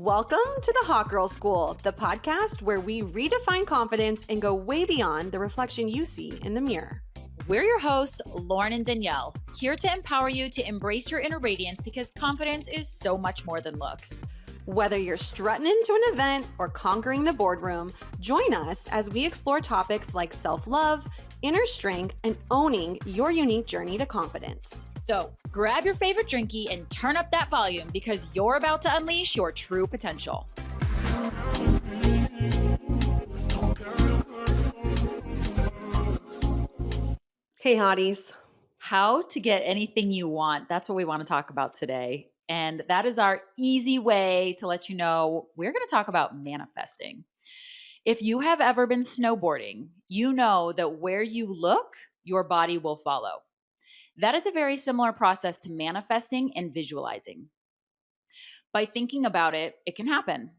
Welcome to the Hot Girl School, the podcast where we redefine confidence and go way beyond the reflection you see in the mirror. We're your hosts, Lauren and Danielle, here to empower you to embrace your inner radiance because confidence is so much more than looks. Whether you're strutting into an event or conquering the boardroom, join us as we explore topics like self-love, inner strength, and owning your unique journey to confidence. So grab your favorite drinky and turn up that volume because you're about to unleash your true potential. Hey, hotties. How to get anything you want. That's what we want to talk about today. And that is our easy way to let you know we're going to talk about manifesting. If you have ever been snowboarding, you know that where you look, your body will follow. That is a very similar process to manifesting and visualizing. By thinking about it, it can happen.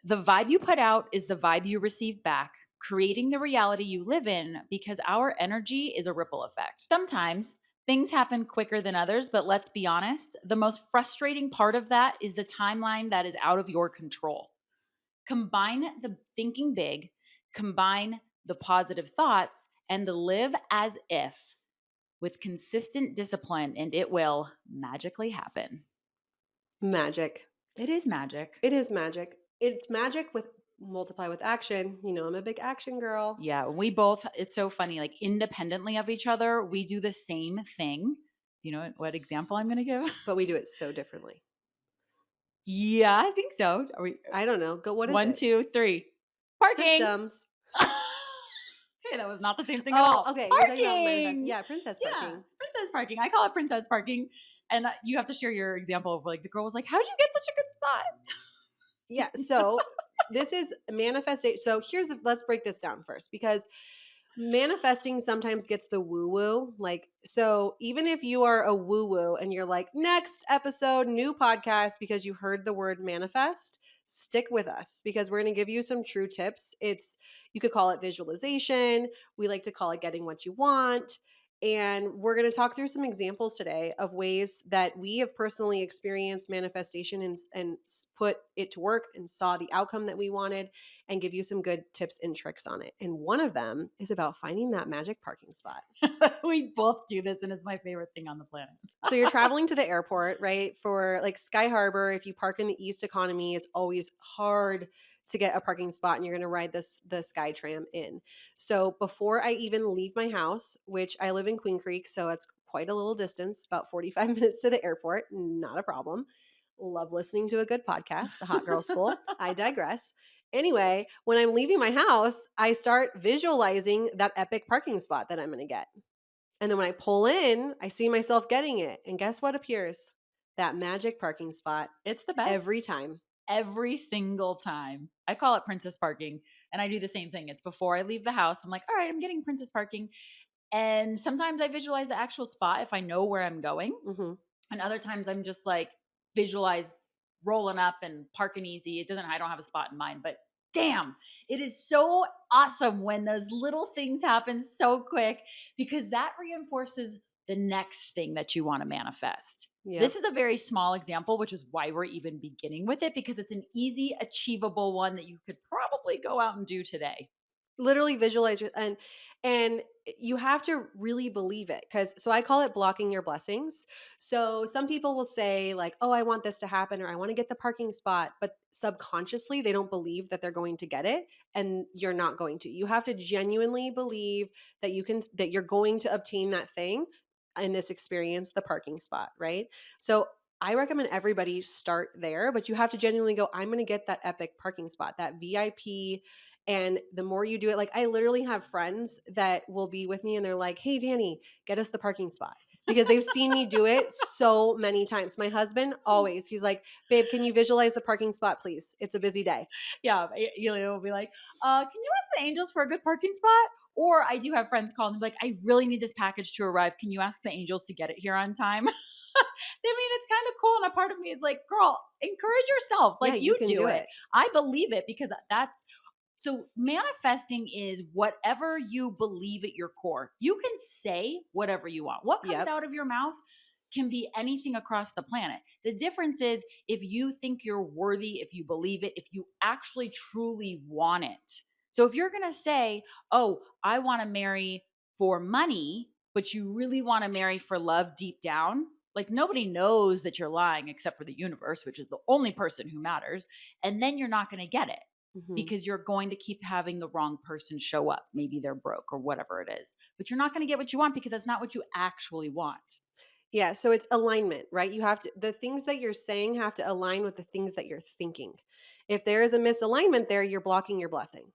The vibe you put out is the vibe you receive back, creating the reality you live in because our energy is a ripple effect. Sometimes things happen quicker than others, but let's be honest, the most frustrating part of that is the timeline that is out of your control. Combine the thinking big, combine the positive thoughts, and the live as if with consistent discipline, and it will magically happen. Magic. It is magic. It is magic. It's magic with multiply with action. You know, I'm a big action girl. Yeah, we both, it's so funny, like independently of each other, we do the same thing. You know what example I'm going to give? But we do it so differently. Yeah, I think so. Are we? I don't know. Go. What is One, it? 2, 3. Parking. Systems. Hey, that was not the same thing at all. Okay. Parking. You're talking about manifest. Yeah, princess parking. Yeah, princess parking. I call it princess parking. And you have to share your example of like the girl was like, how'd you get such a good spot? Yeah. So this is manifestation. So let's break this down first because manifesting sometimes gets the woo woo. Like, so even if you are a woo woo and you're like, next episode, new podcast, because you heard the word manifest, stick with us because we're going to give you some true tips. You could call it visualization. We like to call it getting what you want. And we're going to talk through some examples today of ways that we have personally experienced manifestation and put it to work and saw the outcome that we wanted and give you some good tips and tricks on it. And one of them is about finding that magic parking spot. We both do this and it's my favorite thing on the planet. So you're traveling to the airport, right? For like Sky Harbor, if you park in the East Economy, it's always hard to get a parking spot and you're going to ride the Sky Tram in. So before I even leave my house, which I live in Queen Creek, so it's quite a little distance, about 45 minutes to the airport, not a problem. Love listening to a good podcast, The Hot Girl School. I digress. Anyway, when I'm leaving my house, I start visualizing that epic parking spot that I'm going to get. And then when I pull in, I see myself getting it. And guess what appears? That magic parking spot. It's the best. Every time. Every single time. I call it princess parking. And I do the same thing. It's before I leave the house. I'm like, all right, I'm getting princess parking. And sometimes I visualize the actual spot if I know where I'm going. Mm-hmm. And other times I'm just like visualize rolling up and parking easy. I don't have a spot in mind, but damn, it is so awesome when those little things happen so quick because that reinforces the next thing that you want to manifest. Yep. This is a very small example, which is why we're even beginning with it because it's an easy, achievable one that you could probably go out and do today. Literally visualize and you have to really believe it so I call it blocking your blessings. So some people will say like, oh, I want this to happen or I want to get the parking spot, but subconsciously they don't believe that they're going to get it and you're not going to. You have to genuinely believe that you're going to obtain that thing in this experience, the parking spot, right? So I recommend everybody start there, but you have to genuinely go, I'm going to get that epic parking spot, that VIP. And the more you do it, like I literally have friends that will be with me and they're like, hey, Danny, get us the parking spot because they've seen me do it so many times. My husband always, he's like, babe, can you visualize the parking spot, please? It's a busy day. Yeah. Yulia will be like, can you ask the angels for a good parking spot? Or I do have friends call and be like, I really need this package to arrive. Can you ask the angels to get it here on time? I mean, it's kind of cool. And a part of me is like, girl, encourage yourself. Like you can do it. I believe it because so manifesting is whatever you believe at your core. You can say whatever you want. What comes out of your mouth can be anything across the planet. The difference is if you think you're worthy, if you believe it, if you actually truly want it. So if you're going to say, "Oh, I want to marry for money," but you really want to marry for love deep down, like nobody knows that you're lying except for the universe, which is the only person who matters. And then you're not going to get it Mhm. because you're going to keep having the wrong person show up. Maybe they're broke or whatever it is, but you're not going to get what you want because that's not what you actually want. Yeah, so it's alignment, right? You have to the things that you're saying have to align with the things that you're thinking. If there is a misalignment there, you're blocking your blessing.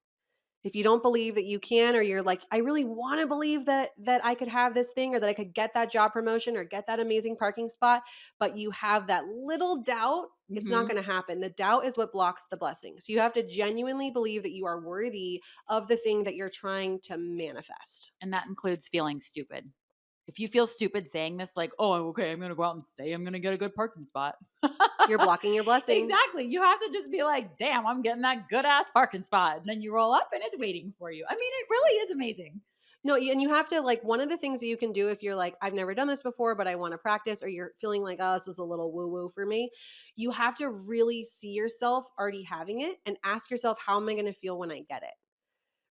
If you don't believe that you can, or you're like, I really want to believe that I could have this thing, or that I could get that job promotion or get that amazing parking spot, but you have that little doubt, it's not Hmm. going to happen. The doubt is what blocks the blessing. So you have to genuinely believe that you are worthy of the thing that you're trying to manifest. And that includes feeling stupid. If you feel stupid saying this, like, oh, okay, I'm going to go out and stay, I'm going to get a good parking spot. You're blocking your blessing. Exactly. You have to just be like, damn, I'm getting that good ass parking spot. And then you roll up and it's waiting for you. I mean, it really is amazing. No, and you have to like one of the things that you can do if you're like, I've never done this before, but I want to practice, or you're feeling like, oh, this is a little woo woo for me, you have to really see yourself already having it and ask yourself, how am I going to feel when I get it?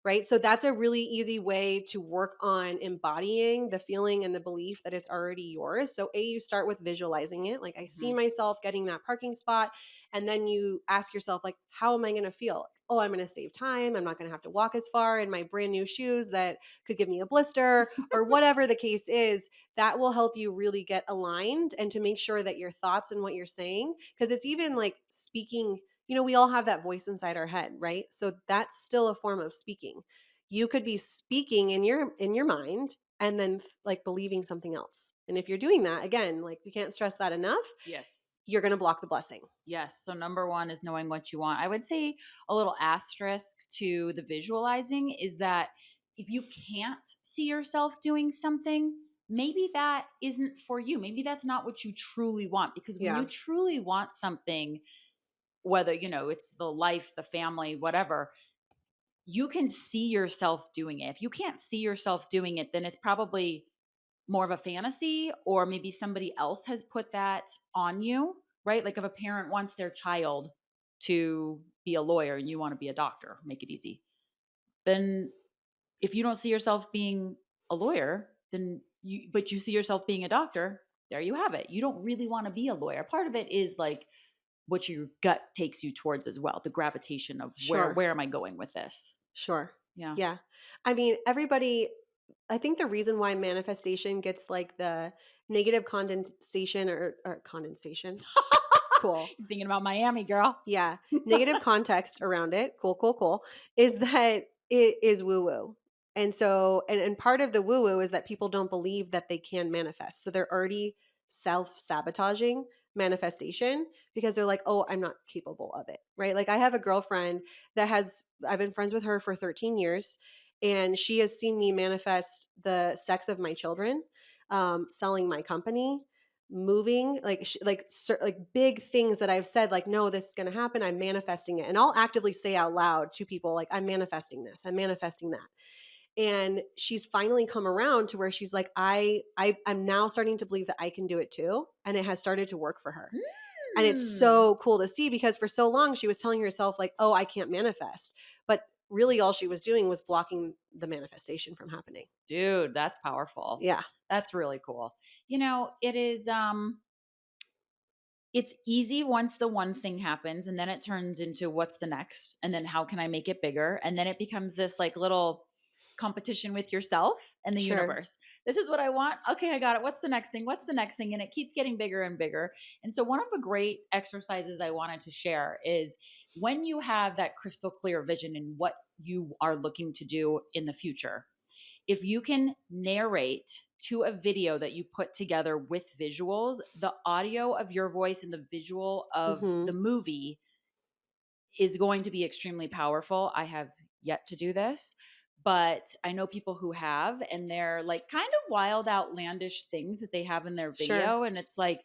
Right? So that's a really easy way to work on embodying the feeling and the belief that it's already yours. So, you start with visualizing it. Like, I see Mhm. myself getting that parking spot. And then you ask yourself, like, how am I going to feel? Oh, I'm going to save time. I'm not going to have to walk as far in my brand new shoes that could give me a blister, or whatever the case is. That will help you really get aligned and to make sure that your thoughts and what you're saying, because it's even like speaking, we all have that voice inside our head, right? So that's still a form of speaking. You could be speaking in your mind and then like believing something else. And if you're doing that, again, like we can't stress that enough, Yes. you're going to block the blessing. Yes. So number one is knowing what you want. I would say a little asterisk to the visualizing is that if you can't see yourself doing something, maybe that isn't for you. Maybe that's not what you truly want. Because when you Yeah, truly want something, whether, it's the life, the family, whatever, you can see yourself doing it. If you can't see yourself doing it, then it's probably more of a fantasy, or maybe somebody else has put that on you, right? Like if a parent wants their child to be a lawyer and you want to be a doctor, make it easy. Then if you don't see yourself being a lawyer, then but you see yourself being a doctor, there you have it. You don't really want to be a lawyer. Part of it is like what your gut takes you towards as well, the gravitation of sure. where am I going with this? Sure. Yeah. Yeah. I mean, I think the reason why manifestation gets like the negative condensation, or condensation. Cool. You're thinking about Miami, girl. Yeah, negative context around it, cool, cool, cool, is that it is woo-woo. And so and part of the woo-woo is that people don't believe that they can manifest. So they're already self-sabotaging manifestation because they're like, "Oh, I'm not capable of it." Right? Like I have a girlfriend I've been friends with her for 13 years, and she has seen me manifest the sex of my children, selling my company, moving, like big things that I've said, like, no, this is going to happen, I'm manifesting it, and I'll actively say out loud to people, like, I'm manifesting this, I'm manifesting that. And she's finally come around to where she's like, I'm now starting to believe that I can do it too, and it has started to work for her. And it's Mm. so cool to see, because for so long she was telling herself like, oh, I can't manifest, but really all she was doing was blocking the manifestation from happening. Dude, that's powerful. Yeah, That's really cool. It is it's easy once the one thing happens and then it turns into what's the next and then how can I make it bigger? And then it becomes this like little competition with yourself and the sure. universe. This is what I want. Okay, I got it. What's the next thing? What's the next thing? And it keeps getting bigger and bigger. And so one of the great exercises I wanted to share is when you have that crystal clear vision in what you are looking to do in the future, if you can narrate to a video that you put together with visuals, the audio of your voice and the visual of Hmm. the movie is going to be extremely powerful. I have yet to do this, but I know people who have, and they're like kind of wild, outlandish things that they have in their Sure. video. And it's like,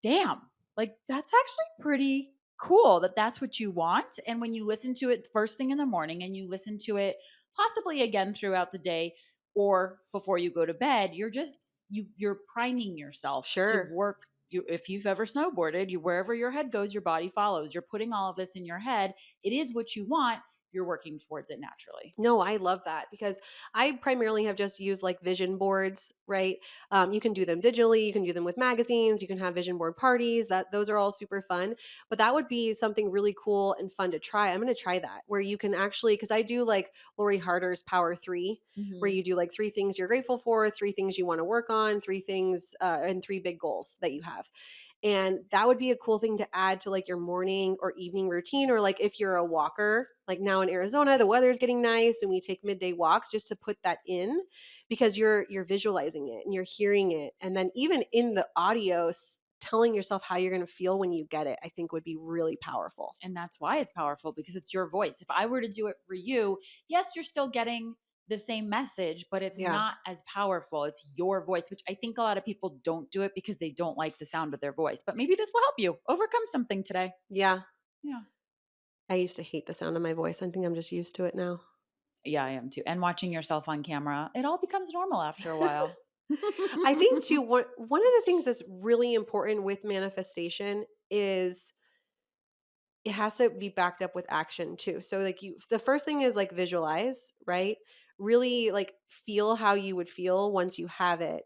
damn, like that's actually pretty cool that that's what you want. And when you listen to it first thing in the morning and you listen to it possibly again throughout the day, or before you go to bed, you're priming yourself to Sure. work. If you've ever snowboarded, you wherever your head goes, your body follows. You're putting all of this in your head. It is what you want. You're working towards it naturally. No, I love that because I primarily have just used like vision boards, right? You can do them digitally, you can do them with magazines, you can have vision board parties. That those are all super fun. But that would be something really cool and fun to try. I'm going to try that where you can actually because I do like Lori Harder's Power 3 where Hmm. you do like three things you're grateful for, three things you want to work on, three things and three big goals that you have. And that would be a cool thing to add to like your morning or evening routine. Or like if you're a walker, like now in Arizona, the weather's getting nice and we take midday walks just to put that in because you're visualizing it and you're hearing it. And then even in the audio, telling yourself how you're going to feel when you get it, I think would be really powerful. And that's why it's powerful because it's your voice. If I were to do it for you, yes, you're still getting the same message, but it's Yeah. not as powerful. It's your voice, which I think a lot of people don't do it because they don't like the sound of their voice. But maybe this will help you overcome something today. Yeah. Yeah. I used to hate the sound of my voice. I think I'm just used to it now. Yeah, I am too. And watching yourself on camera, it all becomes normal after a while. I think too one of the things that's really important with manifestation is it has to be backed up with action too. So like you the first thing is like visualize, right? Really like feel how you would feel once you have it.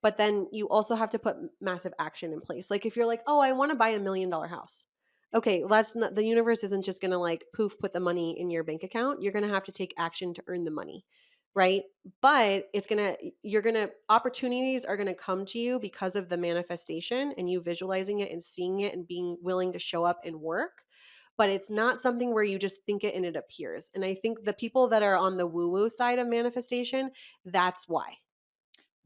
But then you also have to put massive action in place. Like if you're like, "Oh, I want to buy $1 million house." Okay, that's not the universe isn't just going to like poof put the money in your bank account. You're going to have to take action to earn the money, right? But it's going to you're going to opportunities are going to come to you because of the manifestation and you visualizing it and seeing it and being willing to show up and work. But it's not something where you just think it and it appears. And I think the people that are on the woo woo side of manifestation, that's why.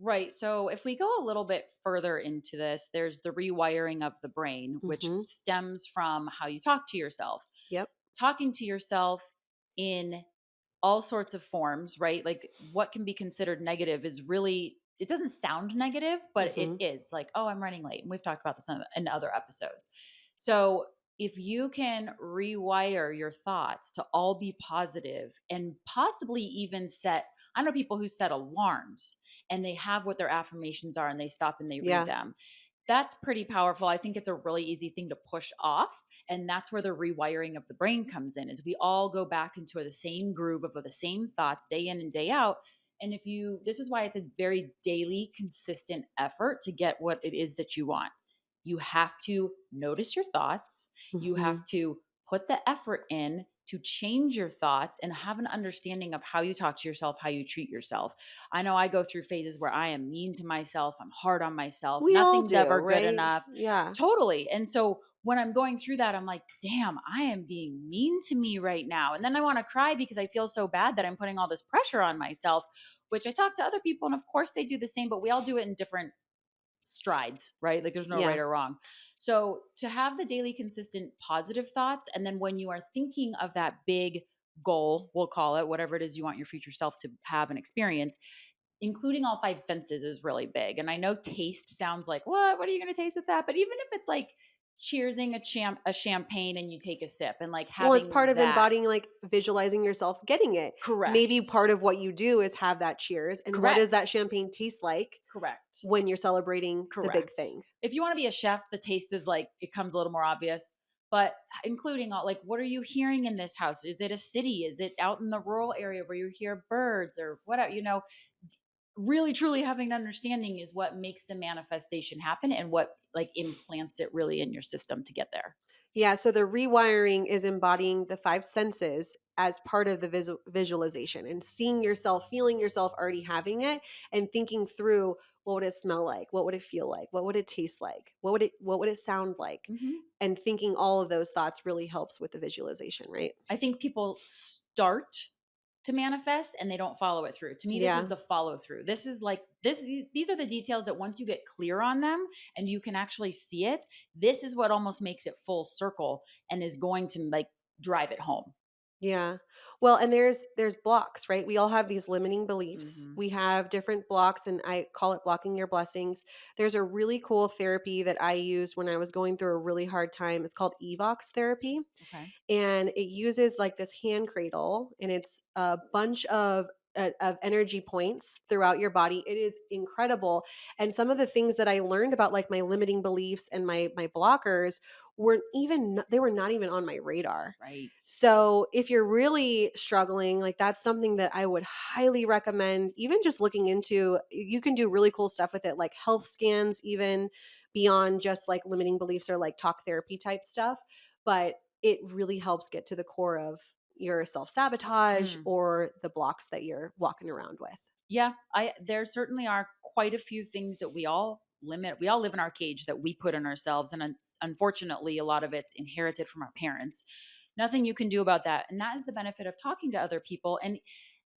Right. So if we go a little bit further into this, there's the rewiring of the brain, which Mhm. stems from how you talk to yourself. Yep. Talking to yourself in all sorts of forms, right? Like what can be considered negative is really, it doesn't sound negative, but it Mhm. is like, oh, I'm running late. And we've talked about this in other episodes. So if you can rewire your thoughts to all be positive and possibly even set, I know people who set alarms and they have what their affirmations are and they stop and they read Yeah. them. That's pretty powerful. I think it's a really easy thing to push off, and that's where the rewiring of the brain comes in. Is we all go back into the same groove of the same thoughts day in and day out. And if you this is why it's a very daily consistent effort to get what it is that you want. You have to notice your thoughts. You Mhm. have to put the effort in to change your thoughts and have an understanding of how you talk to yourself, how you treat yourself. I know I go through phases where I am mean to myself, I'm hard on myself, We all nothing's do, ever good right? enough. Yeah. Totally. And so when I'm going through that, I'm like, damn, I am being mean to me right now. And then I want to cry because I feel so bad that I'm putting all this pressure on myself, which I talk to other people, and of course they do the same, but we all do it in different strides, right? Like there's no right Yeah. or wrong. So to have the daily consistent positive thoughts, and then when you are thinking of that big goal, we'll call it whatever it is you want your future self to have and experience, including all five senses is really big. And I know taste sounds like, what are you going to taste with that? But even if it's like cheersing a champagne and you take a sip and like Well, it's having part of that. embodying, like, visualizing yourself getting it. Maybe Correct. part of what you do is have that cheers, and what does that Correct. champagne taste like Correct. when you're celebrating the big Correct. thing? If you wanna be a chef, the taste is like it comes a little more obvious, but including all like, what are you hearing in this house? Is it a city? Is it out in the rural area where you hear birds or whatever, really truly having an understanding is what makes the manifestation happen and what, like, implants it really in your system to get there. Yeah, so the rewiring is embodying the 5 senses as part of the visualization and seeing yourself, feeling yourself already having it and thinking through what would it smell like? What would it feel like? What would it taste like? What would it sound like? Mhm. And thinking all of those thoughts really helps with the visualization, right? I think people start to manifest and they don't follow it through. To me, this is Yeah. the follow through. This is like this these are the details that once you get clear on them and you can actually see it, this is what almost makes it full circle and is going to like drive it home. Yeah. Well, and there's blocks, right? We all have these limiting beliefs. Mhm. We have different blocks and I call it blocking your blessings. There's a really cool therapy that I used when I was going through a really hard time. It's called Evox therapy Okay. and it uses like this hand cradle and it's a bunch of of energy points throughout your body. It is incredible. And some of the things that I learned about like my limiting beliefs and my blockers weren't even they were not even on my radar. Right. So, if you're really struggling, like that's something that I would highly recommend even just looking into. You can do really cool stuff with it like health scans even beyond just like limiting beliefs or like talk therapy type stuff, but it really helps get to the core of your self-sabotage Mm. or the blocks that you're walking around with. Yeah, I there certainly are quite a few things that we all limit. We all live in our cage that we put in ourselves, and unfortunately, a lot of it's inherited from our parents. Nothing you can do about that, and that is the benefit of talking to other people. And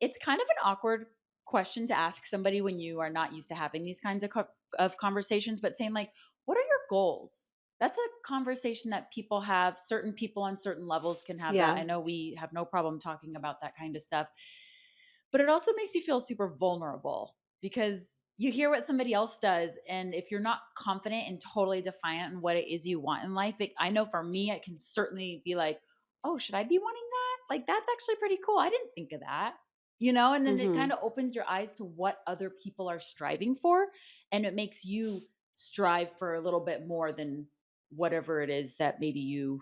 it's kind of an awkward question to ask somebody when you are not used to having these kinds of of conversations, but saying like, "What are your goals?" That's a conversation that people have. Certain people on certain levels can have that. Yeah. I know we have no problem talking about that kind of stuff, but it also makes you feel super vulnerable because you hear what somebody else does, and if you're not confident and totally defiant in what it is you want in life, I know for me, it can certainly be like, "Oh, should I be wanting that? Like, that's actually pretty cool. I didn't think of that." And then it kind Mhm. of opens your eyes to what other people are striving for, and it makes you strive for a little bit more than whatever it is that maybe you know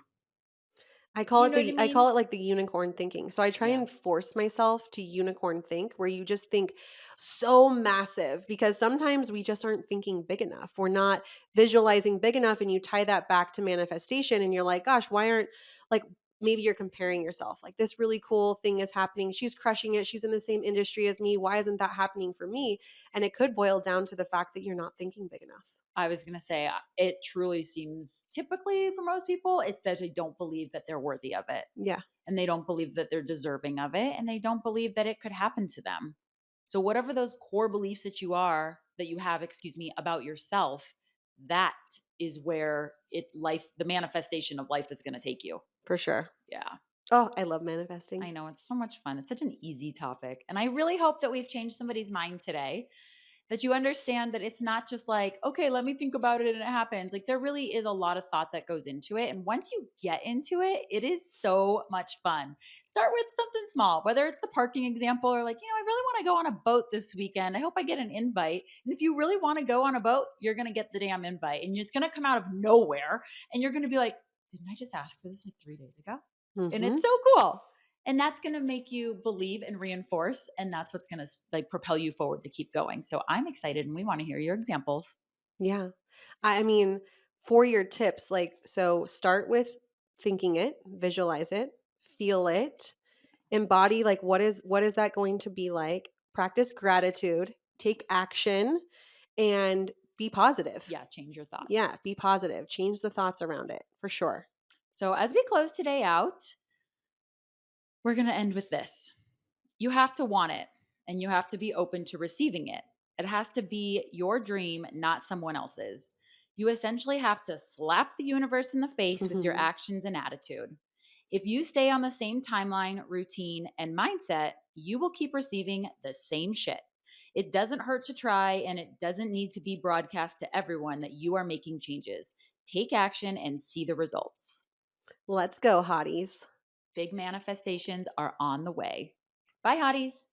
what I I call mean? it like the unicorn thinking. So I try Yeah. and force myself to unicorn think where you just think so massive because sometimes we just aren't thinking big enough. We're not visualizing big enough and you tie that back to manifestation and you're like, gosh, why aren't like maybe you're comparing yourself. Like this really cool thing is happening. She's crushing it. She's in the same industry as me. Why isn't that happening for me? And it could boil down to the fact that you're not thinking big enough. I was gonna say, it truly seems typically for most people, it's that they don't believe that they're worthy of it, Yeah, and they don't believe that they're deserving of it, and they don't believe that it could happen to them. So whatever those core beliefs that you have, excuse me, about yourself, that is where the manifestation of life is gonna take you. for sure. Yeah. Oh, I love manifesting. I know it's so much fun. It's such an easy topic. And I really hope that we've changed somebody's mind today, that you understand that it's not just like, okay, let me think about it and it happens. Like there really is a lot of thought that goes into it. And once you get into it, it is so much fun. Start with something small, whether it's the parking example or like, I really want to go on a boat this weekend. I hope I get an invite. And if you really want to go on a boat, you're going to get the damn invite and it's going to come out of nowhere. And you're going to be like, didn't I just ask for this like 3 days ago? And it's Mhm. so cool. And that's going to make you believe and reinforce, and that's what's going to like propel you forward to keep going. So I'm excited and we want to hear your examples. Yeah. I mean, for your tips, like, so start with thinking it, visualize it, feel it, embody like what is that going to be like? Practice gratitude, take action, and be positive. Yeah, change your Yeah, thoughts. be positive. Change the thoughts around it for sure. So as we close today out, we're going to end with this. You have to want it, and you have to be open to receiving it. It has to be your dream, not someone else's. You essentially have to slap the universe in the face with your actions and attitude. If you stay on the same timeline, routine, and mindset, you will keep receiving the same shit. It doesn't hurt to try, and it doesn't need to be broadcast to everyone that you are making changes. Take action and see the results. Let's go, hotties. Big manifestations are on the way. Bye, hotties.